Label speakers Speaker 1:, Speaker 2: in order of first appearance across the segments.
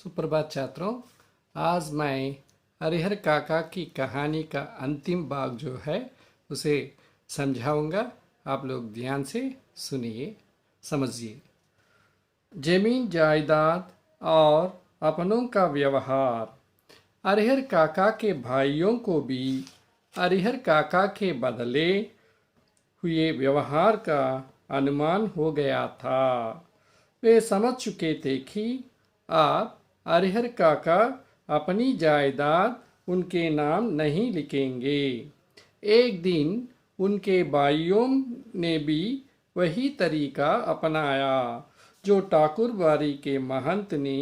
Speaker 1: सुप्रभात छात्रों। आज मैं हरिहर काका की कहानी का अंतिम भाग जो है उसे समझाऊंगा। आप लोग ध्यान से सुनिए, समझिए। जमीन जायदाद और अपनों का व्यवहार। हरिहर काका के भाइयों को भी हरिहर काका के बदले हुए व्यवहार का अनुमान हो गया था। वे समझ चुके थे कि आप हरिहर काका अपनी जायदाद उनके नाम नहीं लिखेंगे। एक दिन उनके भाइयों ने भी वही तरीका अपनाया जो ठाकुर बाड़ी के महंत ने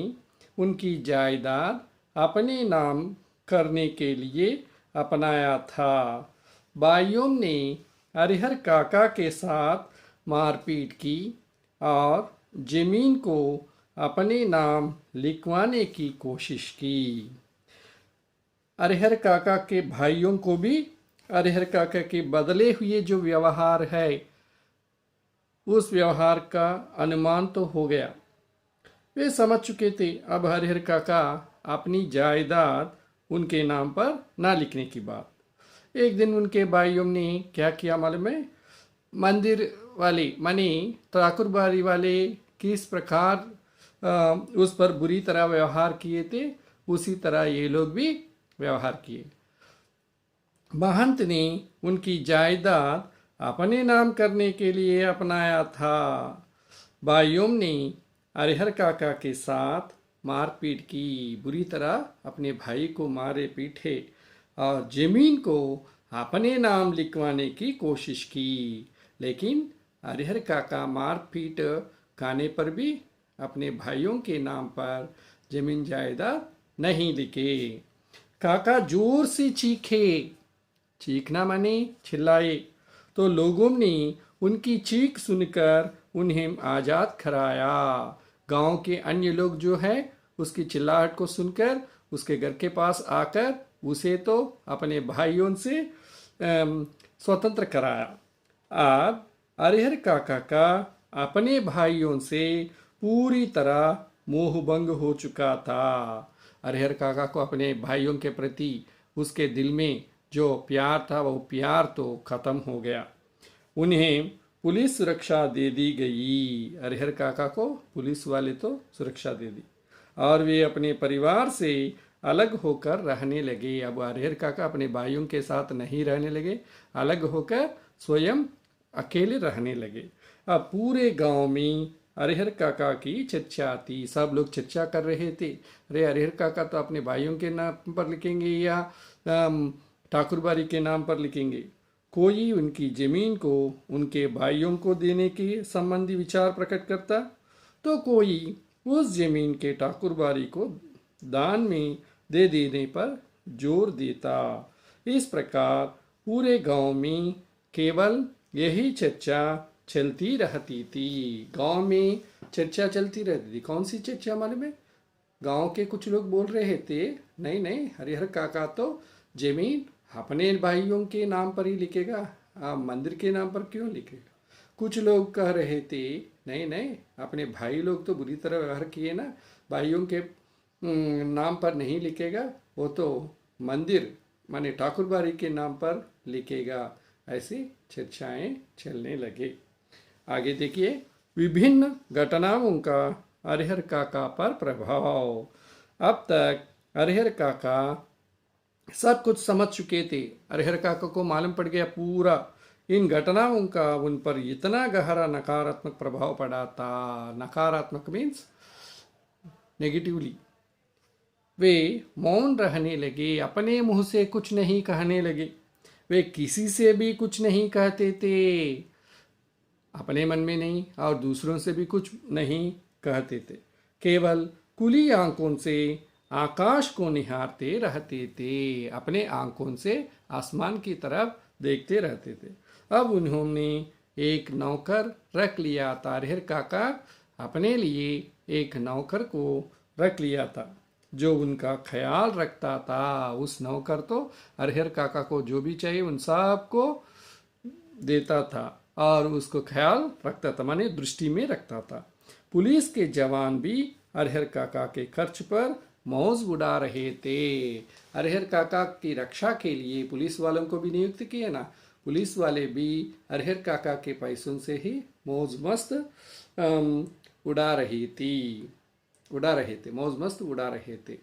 Speaker 1: उनकी जायदाद अपने नाम करने के लिए अपनाया था। भाइयों ने हरिहर काका के साथ मारपीट की और जमीन को अपने नाम लिखवाने की कोशिश की। हरिहर काका के भाइयों को भी हरिहर काका के बदले हुए जो व्यवहार है उस व्यवहार का अनुमान तो हो गया। वे समझ चुके थे अब हरिहर काका अपनी जायदाद उनके नाम पर ना लिखने की बात। एक दिन उनके भाइयों ने क्या किया मालूम है? मंदिर वाले माने ठाकुर बाड़ी वाले किस प्रकार उस पर बुरी तरह व्यवहार किए थे, उसी तरह ये लोग भी व्यवहार किए। महंत ने उनकी जायदाद अपने नाम करने के लिए अपनाया था। भाइयों ने हरिहर काका के साथ मारपीट की, बुरी तरह अपने भाई को मारे पीटे और जमीन को अपने नाम लिखवाने की कोशिश की। लेकिन हरिहर काका मारपीट खाने पर भी अपने भाइयों के नाम पर जमीन जायदाद नहीं लिखे। काका जोर से चीखे, चीखना माने चिल्लाए, तो लोगों ने उनकी चीख सुनकर उन्हें आजाद कराया। गांव के अन्य लोग जो है उसकी चिल्लाहट को सुनकर उसके घर के पास आकर उसे तो अपने भाइयों से स्वतंत्र कराया। अब हरिहर काका का अपने भाइयों से पूरी तरह मोहभंग हो चुका था। हरिहर काका को अपने भाइयों के प्रति उसके दिल में जो प्यार था वो प्यार तो खत्म हो गया। उन्हें पुलिस सुरक्षा दे दी गई। हरिहर काका को पुलिस वाले तो सुरक्षा दे दी और वे अपने परिवार से अलग होकर रहने लगे। अब हरिहर काका अपने भाइयों के साथ नहीं रहने लगे, अलग होकर स्वयं अकेले रहने लगे। अब पूरे गांव में हरिहर काका की चर्चा थी। सब लोग चर्चा कर रहे थे, अरे हरिहर काका तो अपने भाइयों के नाम पर लिखेंगे या ठाकुर बाड़ी के नाम पर लिखेंगे। कोई उनकी जमीन को उनके भाइयों को देने के संबंधी विचार प्रकट करता, तो कोई उस जमीन के ठाकुर बाड़ी को दान में दे देने पर जोर देता। इस प्रकार पूरे गांव में केवल यही चर्चा चलती रहती थी। गांव में चर्चा चलती रहती थी। कौन सी चर्चा मालूम है? गांव के कुछ लोग बोल रहे थे, नहीं नहीं, हरिहर काका तो जमीन अपने भाइयों के नाम पर ही लिखेगा, मंदिर के नाम पर क्यों लिखेगा? कुछ लोग कह रहे थे, नहीं नहीं, अपने भाई लोग तो बुरी तरह व्यवहार किए ना, भाइयों के नाम पर नहीं लिखेगा, वो तो मंदिर माने ठाकुर बाड़ी के नाम पर लिखेगा। ऐसी चर्चाएं चलने लगे। आगे देखिए, विभिन्न घटनाओं का हरिहर काका पर प्रभाव। अब तक हरिहर काका सब कुछ समझ चुके थे। हरिहर काका को मालूम पड़ गया पूरा इन घटनाओं का उन पर इतना गहरा नकारात्मक प्रभाव पड़ा था। नकारात्मक मीन्स नेगेटिवली। वे मौन रहने लगे, अपने मुंह से कुछ नहीं कहने लगे। वे किसी से भी कुछ नहीं कहते थे, अपने मन में नहीं और दूसरों से भी कुछ नहीं कहते थे। केवल खुली आंखों से आकाश को निहारते रहते थे, अपने आंखों से आसमान की तरफ देखते रहते थे। अब उन्होंने एक नौकर रख लिया था। हरिहर काका अपने लिए एक नौकर को रख लिया था जो उनका ख्याल रखता था। उस नौकर तो हरिहर काका को जो भी चाहिए उन सब को देता था और उसको ख्याल रखता था, माने दृष्टि में रखता था। पुलिस के जवान भी हरिहर काका के खर्च पर मौज उड़ा रहे थे। हरिहर काका की रक्षा के लिए पुलिस वालों को भी नियुक्त किए ना। पुलिस वाले भी हरिहर काका के पैसों से ही मौज मस्त उड़ा रही थी, उड़ा रहे थे, मौज मस्त उड़ा रहे थे।